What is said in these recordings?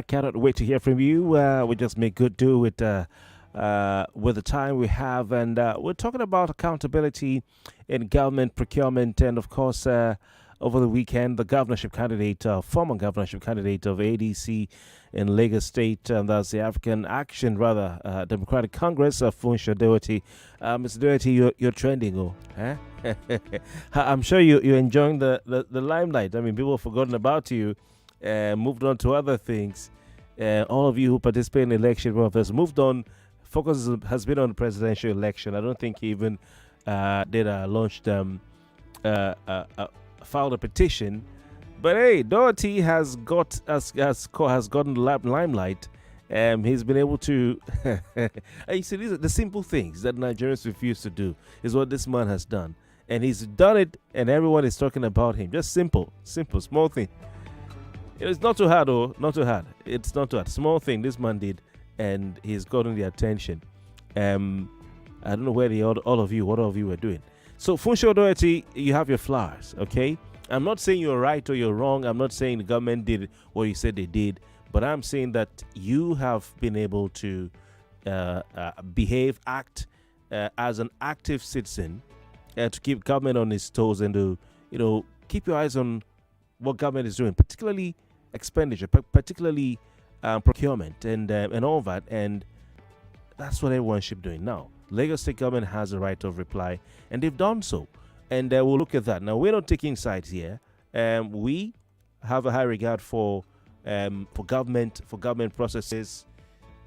Cannot wait to hear from you. We just make good do with the time we have, and we're talking about accountability in government procurement, and of course, over the weekend, the governorship candidate, former governorship candidate of ADC in Lagos State, and that's the African Action, rather Democratic Congress, Funsho Doherty. Mr. Doherty, you're trending, oh, huh? I'm sure you're enjoying the limelight. I mean, people have forgotten about you, moved on to other things. All of you who participate in the election, well, has moved on. Focus has been on the presidential election. I don't think he even launched filed a petition. But hey, Doherty has gotten limelight. He's been able to. You see, these are the simple things that Nigerians refuse to do. Is what this man has done, and he's done it, and everyone is talking about him. Just simple, small thing. It's not too hard, though. Not too hard. It's not too hard. Small thing this man did, and he's gotten the attention. I don't know where all of you were doing. So, Funsho Doherty, you have your flowers, okay? I'm not saying you're right or you're wrong. I'm not saying the government did what you said they did, but I'm saying that you have been able to behave, act as an active citizen, to keep government on its toes and to, keep your eyes on what government is doing, particularly expenditure, particularly procurement and all that, and that's what everyone should be doing. Now, Lagos State government has a right of reply, and they've done so, and we'll look at that. Now, we're not taking sides here. We have a high regard for government processes,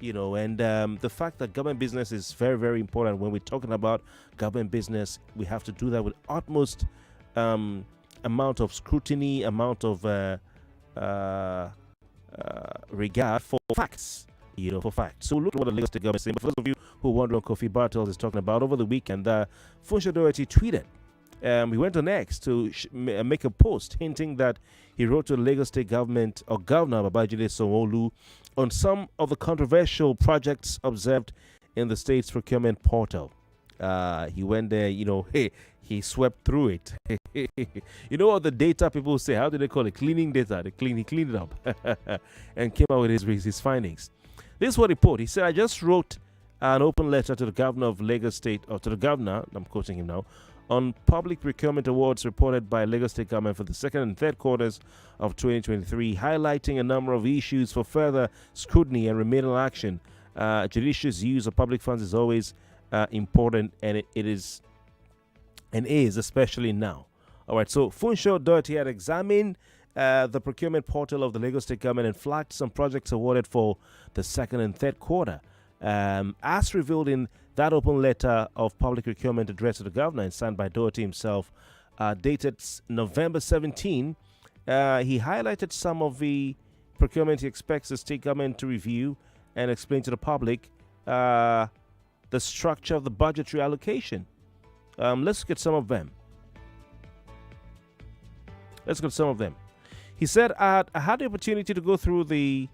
and the fact that government business is very, very important. When we're talking about government business, we have to do that with utmost amount of scrutiny, amount of regard for facts, for facts. So look at what the Lagos State government is saying. But for those of you who wonder what Kofi Bartels is talking about, over the weekend, Funsho Doherty tweeted. He went on X to make a post hinting that he wrote to the Lagos State government or Governor Babajide Sanwo-Olu on some of the controversial projects observed in the state's procurement portal. He went there, he swept through it. You know what the data people say? How do they call it? Cleaning data. He cleaned it up and came out with his findings. This is what he put. He said, I just wrote an open letter to the governor of Lagos State, or to the governor, I'm quoting him now, on public procurement awards reported by Lagos State government for the second and third quarters of 2023, highlighting a number of issues for further scrutiny and remedial action. Judicious use of public funds is always important, and it is especially now. All right, so Funsho Doherty had examined the procurement portal of the Lagos State government and flagged some projects awarded for the second and third quarter. As revealed in that open letter of public procurement addressed to the governor and signed by Doherty himself, dated November 17, he highlighted some of the procurement he expects the state government to review and explain to the public the structure of the budgetary allocation. Let's look at some of them. He said, I had the opportunity to go through the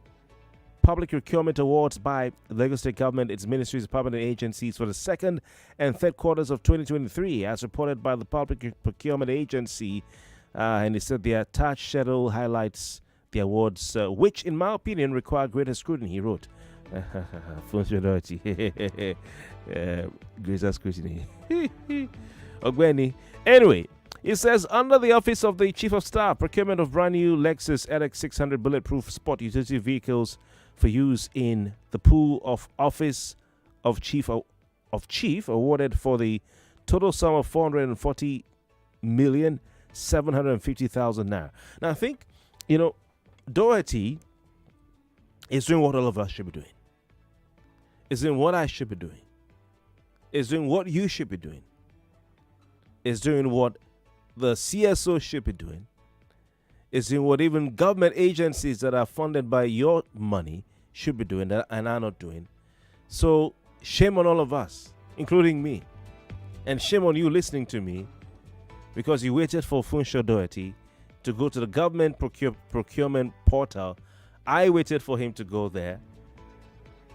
public procurement awards by the Lagos State government, its ministries, department, and agencies for the second and third quarters of 2023, as reported by the Public Procurement Agency. And he said the attached schedule highlights the awards, which, in my opinion, require greater scrutiny, he wrote. Funsho greater scrutiny. Ogweni. Anyway, it says, under the office of the Chief of Staff, procurement of brand new Lexus LX 600 bulletproof sport utility vehicles for use in the pool of office of chief awarded for the total sum of 440,750,000 naira. Now I think Doherty is doing what all of us should be doing. Is doing what I should be doing. Is doing what you should be doing. Is doing what the CSO should be doing. Is doing what even government agencies that are funded by your money should be doing and are not doing. So shame on all of us, including me. And shame on you listening to me, because you waited for Funsho Doherty to go to the government procurement portal. I waited for him to go there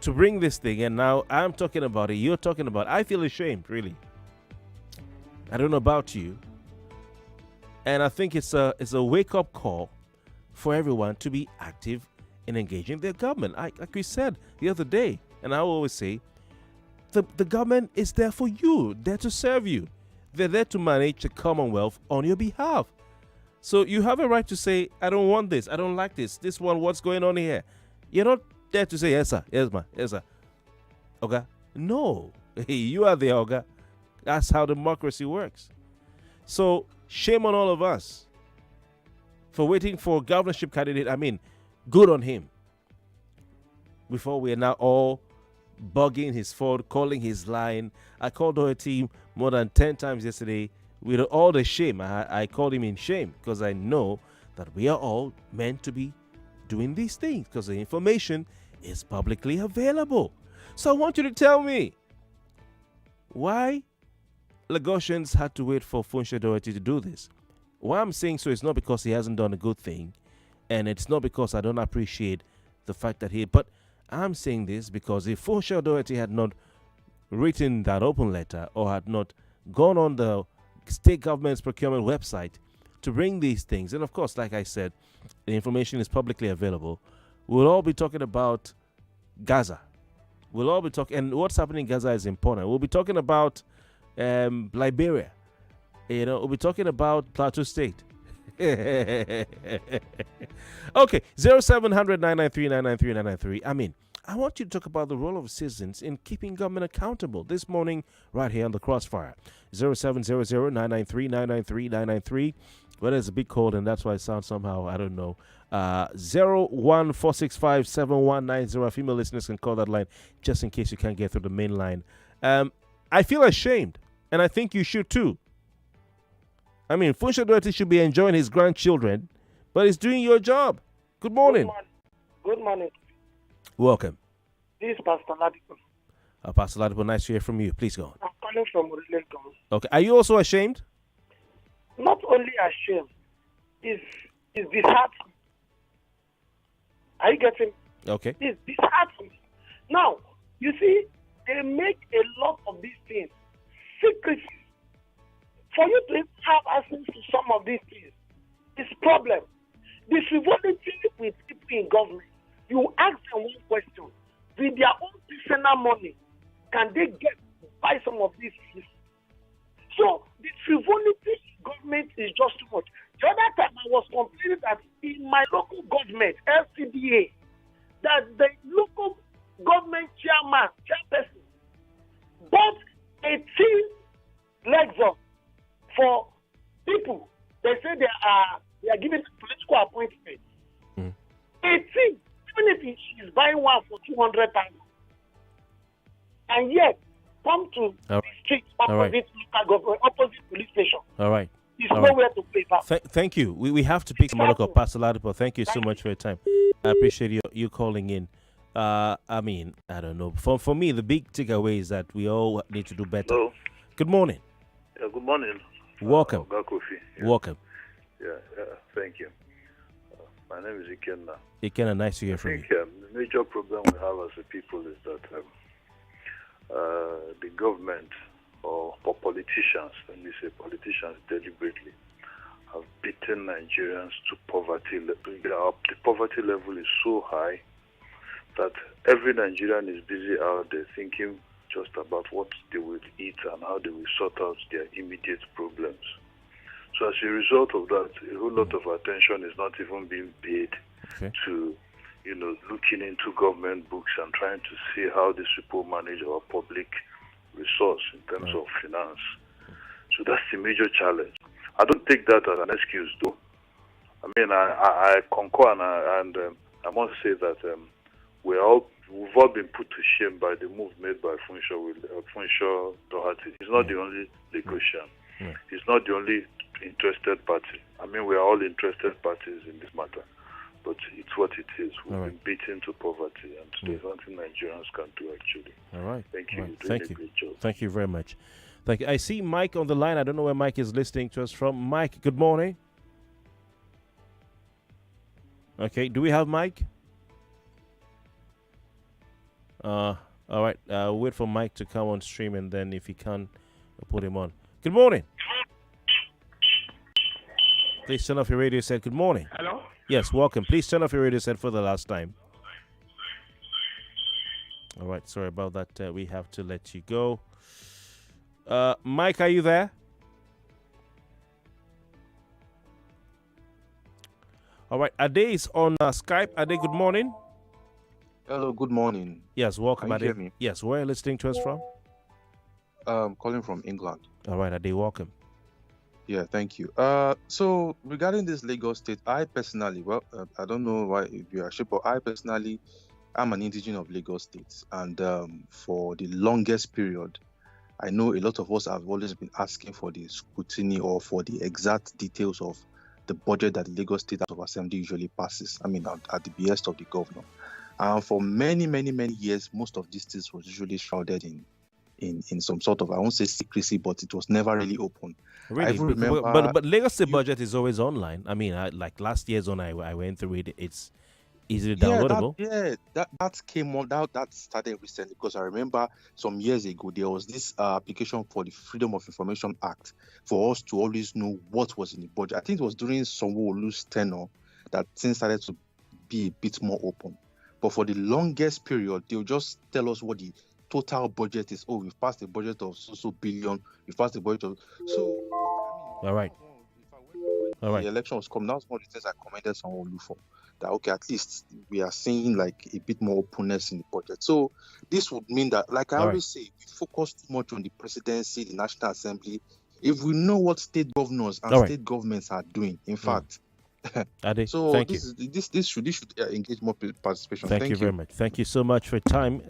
to bring this thing, and now I'm talking about it. You're talking about it. I feel ashamed, really. I don't know about you. And I think it's a wake-up call for everyone to be active in engaging their government. Like we said the other day, and I always say, the government is there for you, there to serve you. They're there to manage the Commonwealth on your behalf. So you have a right to say, I don't want this, I don't like this, what's going on here? You're not there to say, yes, sir, yes, ma, yes, sir. Okay? No. You are the Oga. That's how democracy works. So shame on all of us for waiting for a governorship candidate. I mean, good on him. Before we are now all bugging his phone, calling his line. I called Doherty more than 10 times yesterday with all the shame. I called him in shame because I know that we are all meant to be doing these things because the information is publicly available. So I want you to tell me why Lagosians had to wait for Funsho Doherty to do this. Why I'm saying so is not because he hasn't done a good thing, and it's not because I don't appreciate the fact that but I'm saying this because if Funsho Doherty had not written that open letter or had not gone on the state government's procurement website to bring these things, and of course, like I said, the information is publicly available, we'll all be talking about Gaza. We'll all be talking, and what's happening in Gaza is important. We'll be talking about Liberia. We'll be talking about Plateau State. Okay, 0700 993 993 993. I mean, I want you to talk about the role of citizens in keeping government accountable this morning, right here on the Crossfire. 0700 993 993 993. Well, there's a big code, and that's why it sounds somehow, I don't know. 01465 7190. Female listeners can call that line just in case you can't get through the main line. I feel ashamed, and I think you should too. I mean, Funsho Doherty should be enjoying his grandchildren, but he's doing your job. Good morning. Good morning. Welcome. This is Pastor Ladipo. Pastor Ladipo, nice to hear from you. Please go on. I'm calling from Orlando. Okay. Are you also ashamed? Not only ashamed, it's disheartening. Are you getting? Okay. It's disheartening. Now, you see, they make a lot of these things secrecy. For you to have access to some of these things, it's a problem. The frivolity with people in government, you ask them one question, with their own personal money, can they buy some of these things? So the frivolity in government is just too much. The other time I was complaining that in my local government, LCDA, that the local government chairperson, bought 18 Lexus for people. They say they are giving political appointments. 18, even if she's buying one for 200,000, and yet come to the street opposite local government, opposite police station. All right. There's nowhere to play back. Thank you. We have to pick some other call. Pastor Ladipo, thank you so much for your time. I appreciate you calling in. I mean, I don't know. For me, the big takeaway is that we all need to do better. Hello. Good morning. Yeah, good morning. Welcome. Kofi. Yeah. Welcome. Yeah, thank you. My name is Ikenna. Ikenna, nice to hear from you. I think the major problem we have as a people is that the government or politicians, let me say politicians deliberately, have beaten Nigerians to poverty. The poverty level is so high that every Nigerian is busy out there thinking just about what they will eat and how they will sort out their immediate problems. So as a result of that, a whole lot of attention is not even being paid to, looking into government books and trying to see how these people manage our public resource in terms of finance. So that's the major challenge. I don't take that as an excuse, though. I mean, I concur, and I must say that we've all been put to shame by the move made by Funsho Doherty. He's not the only Lagosian. He's not the only interested party. I mean, we are all interested parties in this matter, but it's what it is. We've been beaten to poverty, and there's nothing Nigerians can do, actually. All right. Thank you. Thank you. Great job. Thank you very much. Thank you. I see Mike on the line. I don't know where Mike is listening to us from. Mike, good morning. Okay, do we have Mike? All right. Wait for Mike to come on stream, and then if he can, we'll put him on. Good morning. Please turn off your radio set. Good morning. Hello? Yes, welcome. Please turn off your radio set for the last time. All right, sorry about that. We have to let you go. Mike, are you there? All right, Ade is on Skype. Ade, good morning. Hello, good morning. Yes, welcome, Can you Ade. hear me? Yes, where are you listening to us from? Calling from England. All right, Ade, welcome. Yeah, thank you. So regarding this Lagos state, I personally, I don't know why you are sure, but I personally, I'm an indigenous of Lagos State, and for the longest period, I know a lot of us have always been asking for the scrutiny or for the exact details of the budget that the Lagos State House of Assembly usually passes. I mean, at the behest of the governor. And for many, many, many years, most of these things was usually shrouded in some sort of, I won't say secrecy, but it was never really open. Really, I even remember, but Lagos State budget is always online. I mean, like last year's one, I went through it. It's easily downloadable. that came on that started recently, because I remember some years ago there was this application for the Freedom of Information Act for us to always know what was in the budget. I think it was during Sanwo-Olu's tenure that things started to be a bit more open. But for the longest period, they'll just tell us what the total budget is. Oh, we've passed a budget of so billion. We've passed a budget of so. All right. All right. The election was coming. That was one of the things I commended Sanwo-Olu for. That okay, at least we are seeing like a bit more openness in the budget. So this would mean that, like I always say, we focus too much on the presidency, the National Assembly. If we know what state governors and state governments are doing, in fact. Ade, so thank this should engage more participation. Thank you very much. Thank you so much for your time.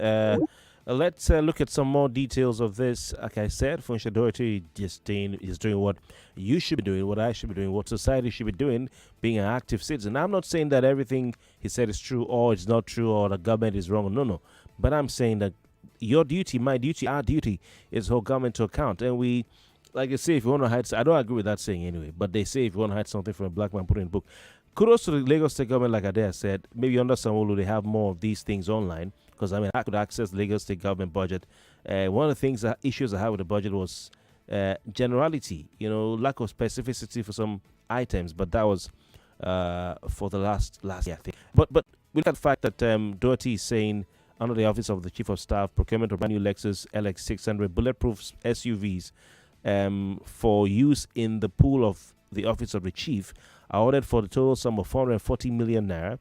Let's look at some more details of this. Like I said, Funsha Doherty is doing what you should be doing, what I should be doing, what society should be doing, being an active citizen. I'm not saying that everything he said is true or it's not true or the government is wrong. No. But I'm saying that your duty, my duty, our duty is hold government to account. And we, like I say, if you want to hide, I don't agree with that saying anyway, but they say if you want to hide something from a black man, put it in a book. Kudos to the Lagos State government, like Adair said. Maybe under Sanwo-Olu, they have more of these things online. Because, I mean, I could access the Lagos State government budget. One of the issues I had with the budget was generality, lack of specificity for some items. But that was for the last year, I think. But we look at the fact that Doherty is saying, under the Office of the Chief of Staff, procurement of brand new Lexus LX600 bulletproof SUVs for use in the pool of the Office of the Chief are ordered for the total sum of 440 million naira.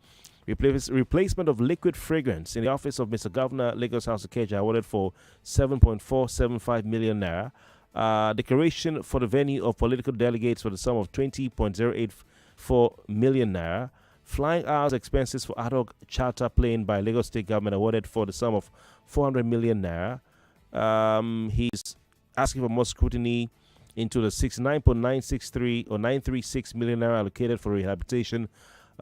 Replacement of liquid fragrance in the office of Mr. Governor, Lagos House of Keja, awarded for 7.475 million naira. Decoration for the venue of political delegates for the sum of 20.084 million naira. Flying hours expenses for ad hoc charter plane by Lagos State government awarded for the sum of 400 million naira. He's asking for more scrutiny into the 69.963 or 936 million naira allocated for rehabilitation,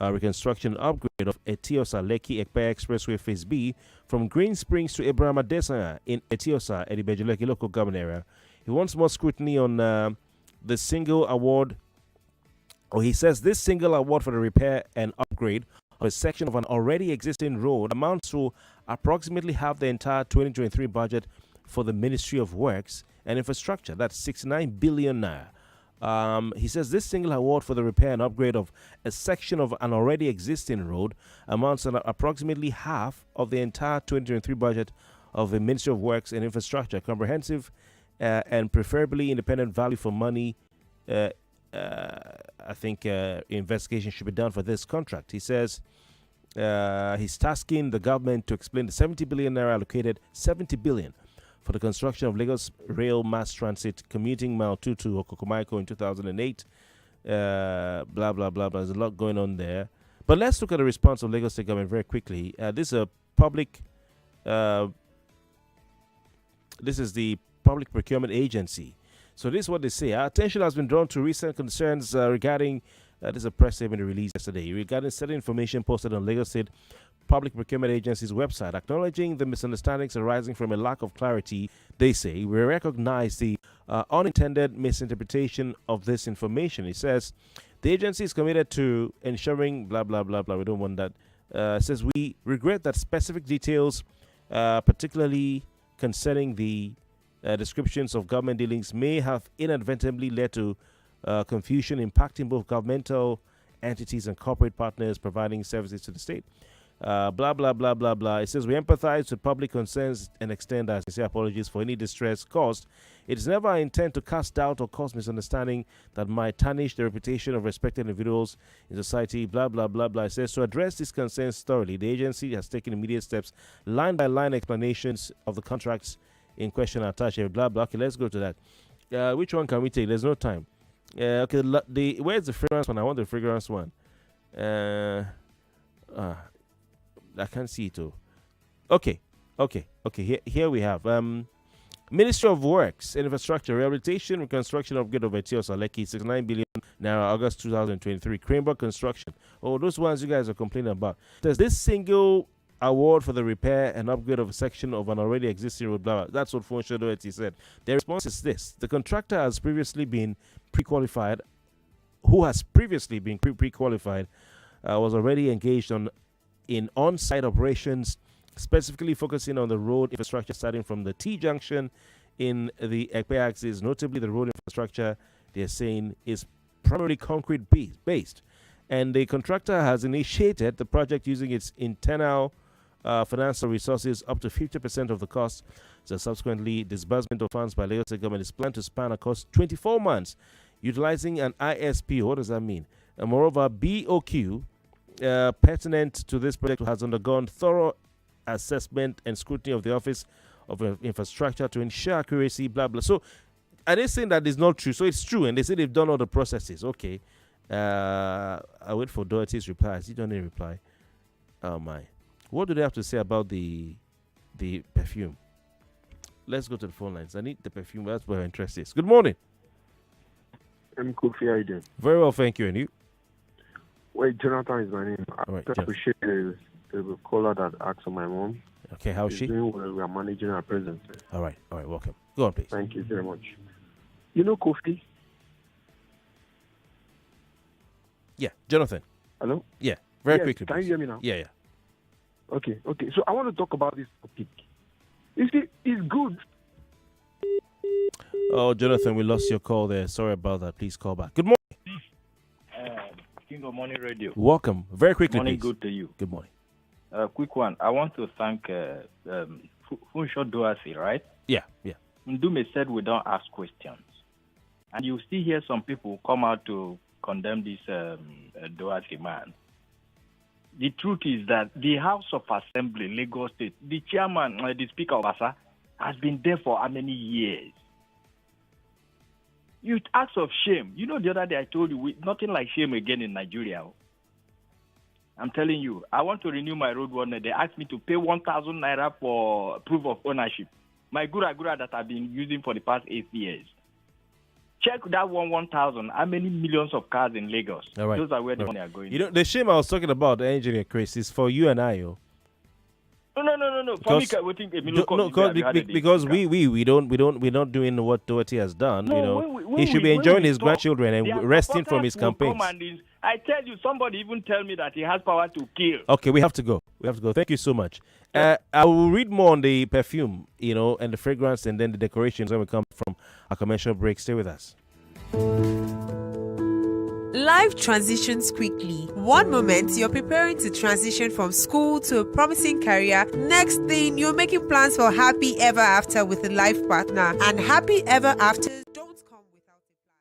reconstruction, and upgrade of Etiosa Lekki Ekpe Expressway Phase B from Green Springs to Abraham Adesanya in Etiosa at the Bejuleki local government area. He wants more scrutiny on the single award, or he says this single award for the repair and upgrade of a section of an already existing road amounts to approximately half the entire 2023 budget for the Ministry of Works and Infrastructure. That's 69 billion naira. He says this single award for the repair and upgrade of a section of an already existing road amounts to approximately half of the entire 2023 budget of the Ministry of Works and Infrastructure. Comprehensive and preferably independent value for money. I think investigation should be done for this contract. He says he's tasking the government to explain the 70 billion naira allocated, 70 billion for the construction of Lagos Rail Mass Transit commuting mile 2 to Okokomaiko in 2008. Blah, blah, blah, blah. There's a lot going on there. But let's look at the response of Lagos State government very quickly. This is the Public Procurement Agency. So this is what they say. Our attention has been drawn to recent concerns regarding, this is a press statement released yesterday, regarding certain information posted on Lagos State Public Procurement Agency's website, acknowledging the misunderstandings arising from a lack of clarity. They say, we recognize the unintended misinterpretation of this information. It says, the agency is committed to ensuring blah, blah, blah, blah. We don't want that. It says, we regret that specific details, particularly concerning the descriptions of government dealings, may have inadvertently led to confusion impacting both governmental entities and corporate partners providing services to the state. Blah blah blah blah blah. It says we empathize with public concerns and extend our sincere apologies for any distress caused. It is never our intent to cast doubt or cause misunderstanding that might tarnish the reputation of respected individuals in society. Blah blah blah blah. It says to address these concerns thoroughly, the agency has taken immediate steps, line by line explanations of the contracts in question are attached here. Blah blah. Okay, let's go to that. Which one can we take? There's no time. Okay, where's the fragrance one? I want the fragrance one. I can't see it too. Okay. Here we have Ministry of Works, Infrastructure, Rehabilitation, Reconstruction, Upgrade of Etios Aleki, 69 billion naira, August 2023. Cranbrook Construction. Oh, those ones you guys are complaining about. There's this single award for the repair and upgrade of a section of an already existing road. Blah, blah. That's what Funsho Doherty said. Their response is this: the contractor has previously been pre-qualified. Who has previously been pre-qualified was already engaged in on-site operations, specifically focusing on the road infrastructure starting from the T-junction in the Ekpe axis. Notably, the road infrastructure, they're saying, is primarily concrete-based. And the contractor has initiated the project using its internal financial resources up to 50% of the cost. So subsequently, disbursement of funds by Lagos State government is planned to span across 24 months, utilizing an ISP. What does that mean? And moreover, BOQ, pertinent to this project, has undergone thorough assessment and scrutiny of the Office of Infrastructure to ensure accuracy, blah, blah. So, are they saying that is not true? So, it's true, and they say they've done all the processes. Okay. I wait for Doherty's reply. Has he done any reply? Oh, my. What do they have to say about the perfume? Let's go to the phone lines. I need the perfume. That's where our interest is. Good morning. I'm Kofi. How you doing? Very well, thank you. And you? Wait, Jonathan is my name. All right, I appreciate the caller that asked on my mom. Okay, how's she? Doing well. We are managing our presence. All right, welcome. Go on, please. Thank you very much. You know Kofi? Yeah, Jonathan. Hello? Yeah, very yes, quickly, can please. you hear me now? Yeah. Okay. So I want to talk about this topic. You see, it's good. Oh, Jonathan, we lost your call there. Sorry about that. Please call back. Good morning. King of Morning Radio. Welcome. Very quickly, Morning, please. good to you. Good morning. Quick one. I want to thank Funsho Doherty, right? Yeah. Ndume said we don't ask questions. And you still hear some people come out to condemn this Doherty man. The truth is that the House of Assembly, Lagos State, the chairman, the Speaker of Asa, has been there for how many years? You ask of shame. You know, the other day I told you, nothing like shame again in Nigeria. I'm telling you, I want to renew my road warner. They asked me to pay 1,000 naira for proof of ownership. My gura that I've been using for the past 8 years. Check that 1,000. How many millions of cars in Lagos? All right. Those are where the money are going. You know, the shame I was talking about, engineer Chris, is for you and I, No. For me, because we're not doing what Doherty has done. No, he should be enjoying his grandchildren and resting from his campaigns. I tell you, somebody even tell me that he has power to kill. Okay, we have to go. Thank you so much. I will read more on the perfume, and the fragrance, and then the decorations when we come from a commercial break. Stay with us. Life transitions quickly. One moment, you're preparing to transition from school to a promising career. Next thing, you're making plans for happy ever after with a life partner. And happy ever after don't come without a plan.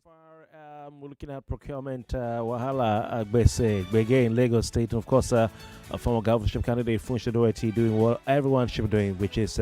far, we're looking at procurement Wahala Agbese in Lagos State. And of course, a former governorship candidate Funsho Doherty doing what everyone should be doing, which is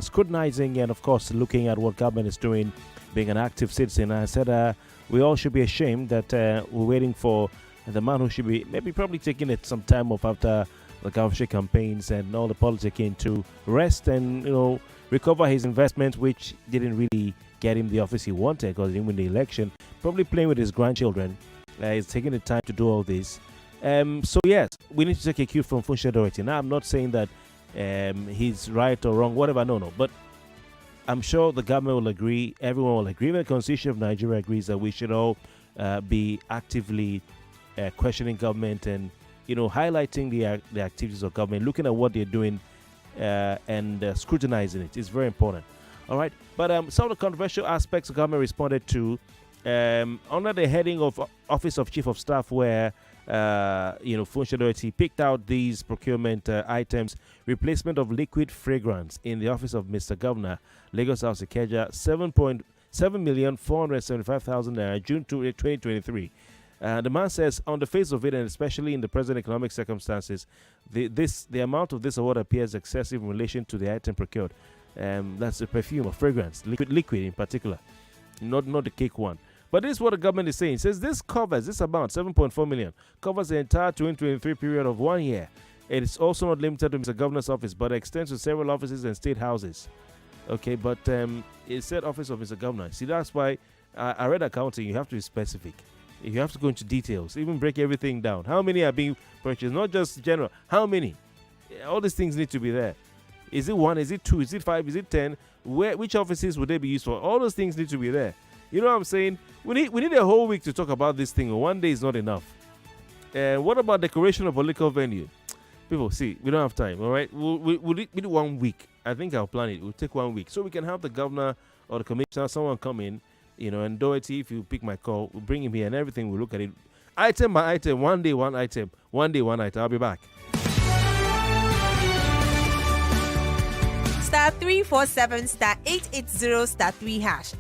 scrutinizing and, of course, looking at what government is doing, being an active citizen. I said we all should be ashamed that we're waiting for the man who should be maybe probably taking it some time off after the governorship campaigns and all the politicking to rest and recover his investment, which didn't really get him the office he wanted because he didn't win the election. Probably playing with his grandchildren. He's taking the time to do all this. So yes, we need to take a cue from Funsho Doherty. Now, I'm not saying that he's right or wrong, whatever. No. But I'm sure the government will agree. Everyone will agree. The Constitution of Nigeria agrees that we should all be actively questioning government and highlighting the activities of government, looking at what they're doing and scrutinizing it. It's very important. All right, but some of the controversial aspects the government responded to under the heading of Office of Chief of Staff, where Funsho Doherty picked out these procurement items: replacement of liquid fragrance in the office of Mr. Governor, Lagos House Ikeja, 7,475,000 naira, June 2023. The man says, on the face of it, and especially in the present economic circumstances, the amount of this award appears excessive in relation to the item procured. That's the perfume or fragrance, liquid in particular, not the cake one. But this is what the government is saying. It says this amount, 7.4 million, covers the entire 2023 period of 1 year. It is also not limited to Mr. Governor's office, but extends to several offices and state houses. Okay, but it said office of Mr. Governor. See, that's why I read accounting. You have to be specific. You have to go into details, even break everything down. How many are being purchased? Not just general. How many? All these things need to be there. Is it 1? Is it 2? Is it 5? Is it 10? Which offices would they be used for? All those things need to be there. You know what I'm saying? We need a whole week to talk about this thing. One day is not enough. What about decoration of a liquor venue? People, see, we don't have time. All right, we'll need 1 week. I think I'll plan it. We'll take 1 week so we can have the governor or the commissioner, someone come in. And Doherty, if you pick my call, we'll bring him here and everything. We'll look at it item by item, one day, one item. I'll be back. *347 *880 *3#.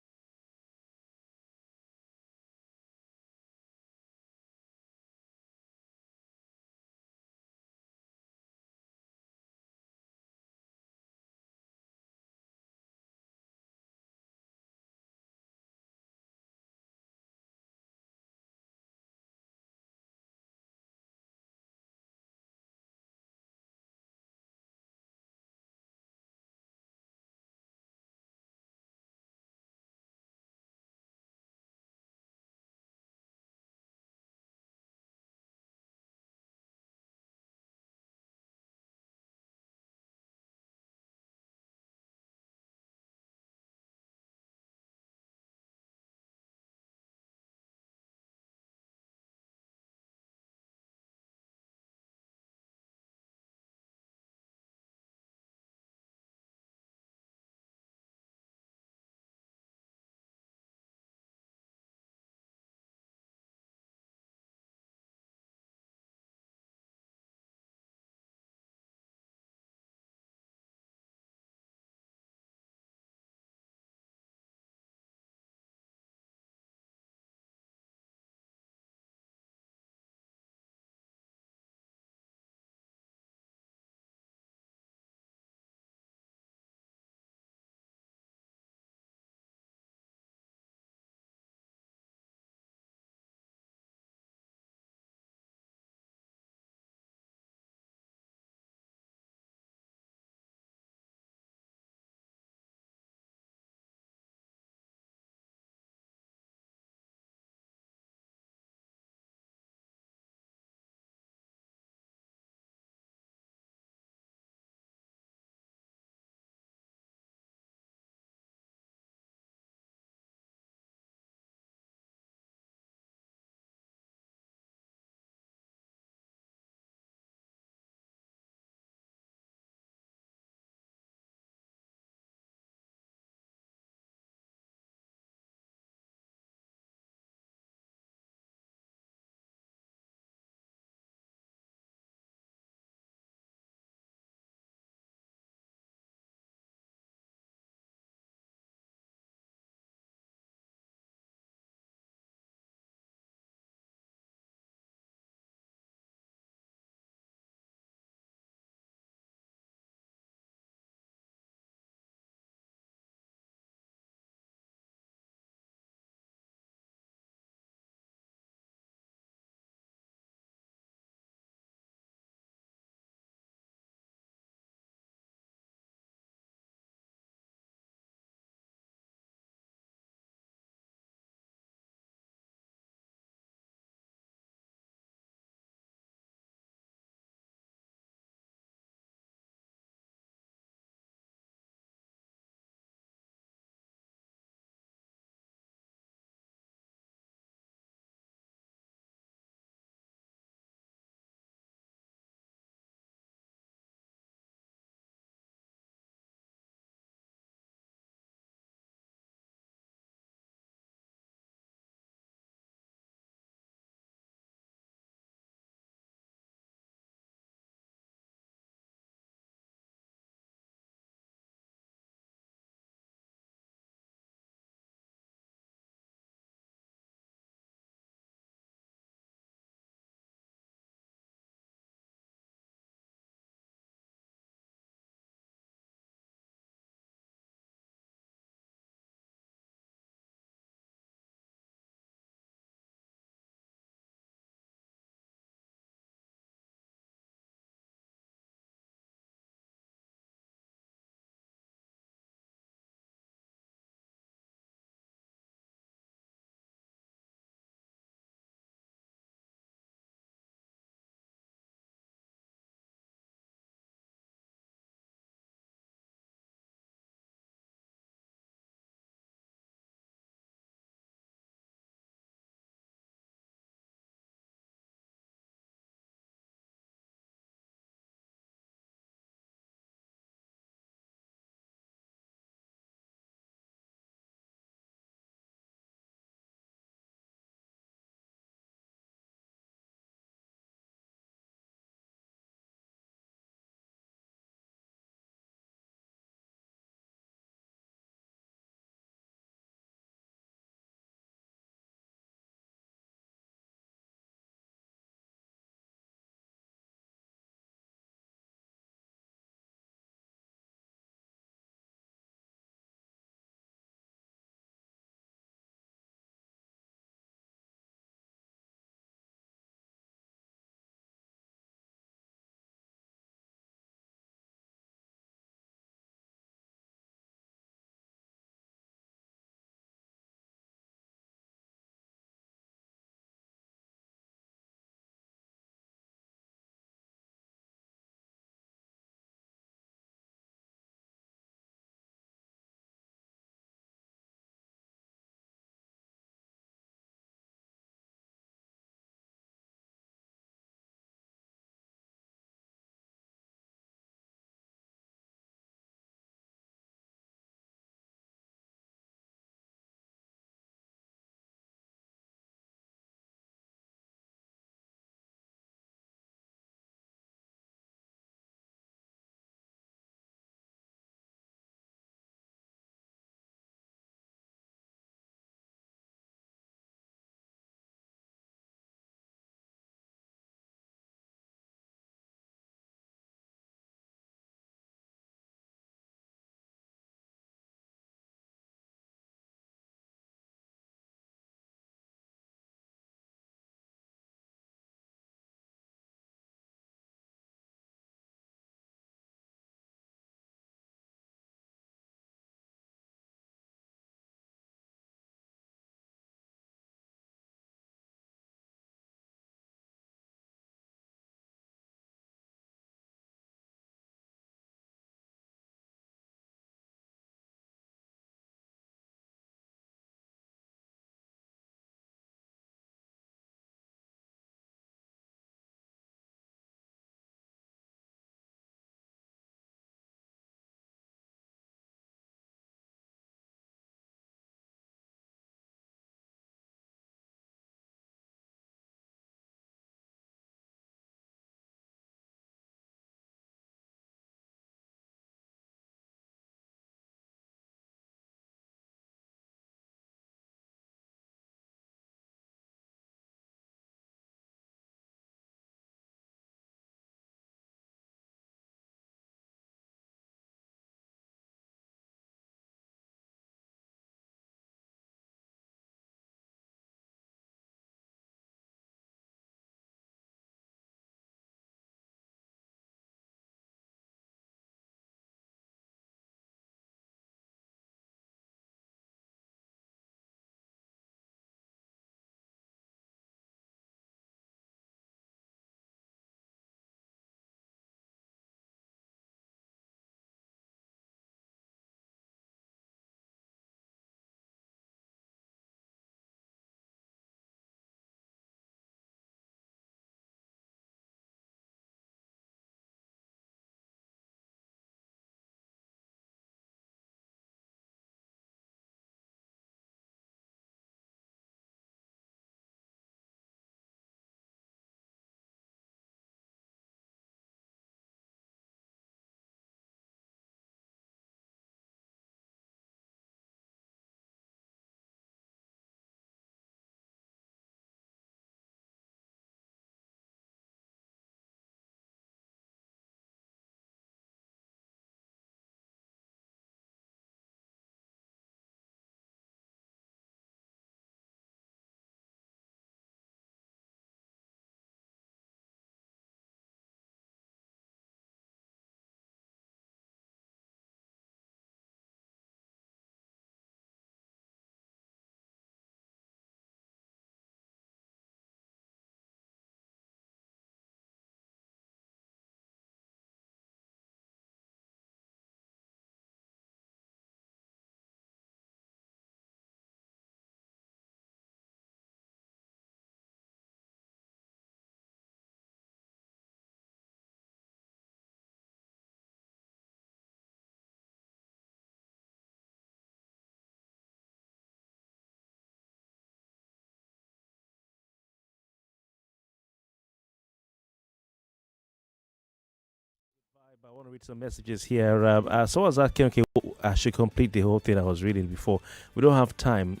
I want to read some messages here. So I was asking, okay, I should complete the whole thing I was reading before. We don't have time.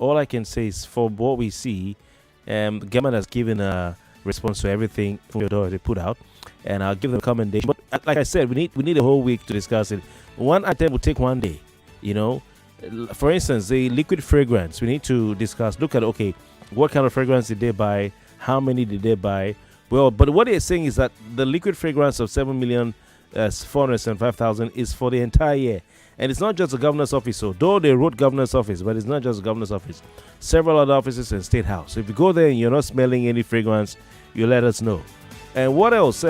All I can say is for what we see, the government has given a response to everything they put out, and I'll give them a commendation. But like I said, we need a whole week to discuss it. One item will take one day. For instance, the liquid fragrance. We need to discuss. Look at what kind of fragrance did they buy? How many did they buy? Well, but what they're saying is that the liquid fragrance of 7,475,000 is for the entire year. And it's not just the governor's office. So, though they wrote governor's office, but it's not just the governor's office. Several other offices in State House. So if you go there and you're not smelling any fragrance, you let us know. And what else?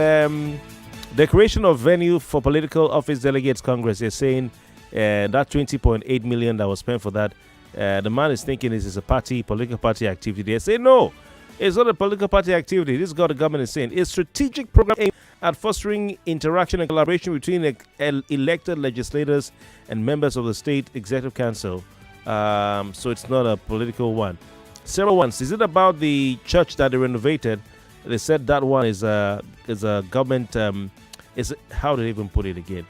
Decoration of venue for political office delegates Congress. They're saying that 20.8 million that was spent for that. The man is thinking this is a political party activity. They say no. It's not a political party activity. This is what the government is saying. It's a strategic program aimed at fostering interaction and collaboration between elected legislators and members of the state executive council. So it's not a political one. Several ones. Is it about the church that they renovated? They said that one is a government. How do they even put it again?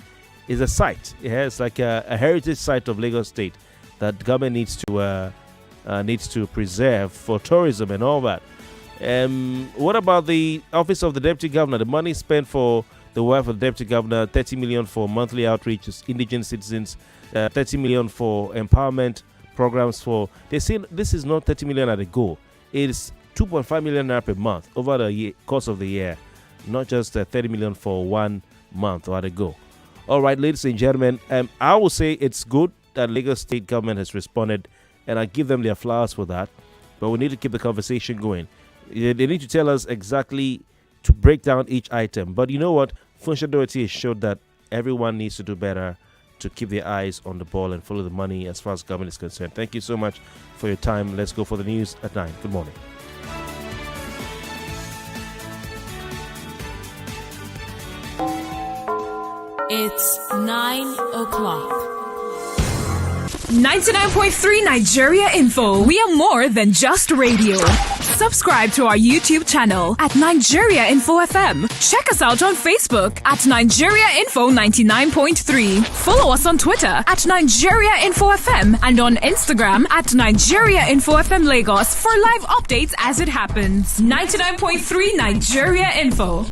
It's a site. It has like a heritage site of Lagos State that the government needs to preserve for tourism and all that. What about the office of the deputy governor? The money spent for the wife of the deputy governor, 30 million for monthly outreach to indigenous citizens, 30 million for empowerment programs they say this is not 30 million at a go. It is 2.5 million naira per month over the course of the year, not just 30 million for 1 month or at a go. All right, ladies and gentlemen, I will say it's good that Lagos State government has responded, and I give them their flowers for that. But we need to keep the conversation going. They need to tell us exactly to break down each item. But you know what? Funsho Doherty has showed that everyone needs to do better to keep their eyes on the ball and follow the money as far as government is concerned. Thank you so much for your time. Let's go for the news at 9. Good morning. It's 9 o'clock. 99.3 Nigeria Info. We are more than just radio. Subscribe to our YouTube channel at Nigeria Info FM. Check us out on Facebook at Nigeria Info 99.3. Follow us on Twitter at Nigeria Info FM and on Instagram at Nigeria Info FM Lagos for live updates as it happens. 99.3 Nigeria Info.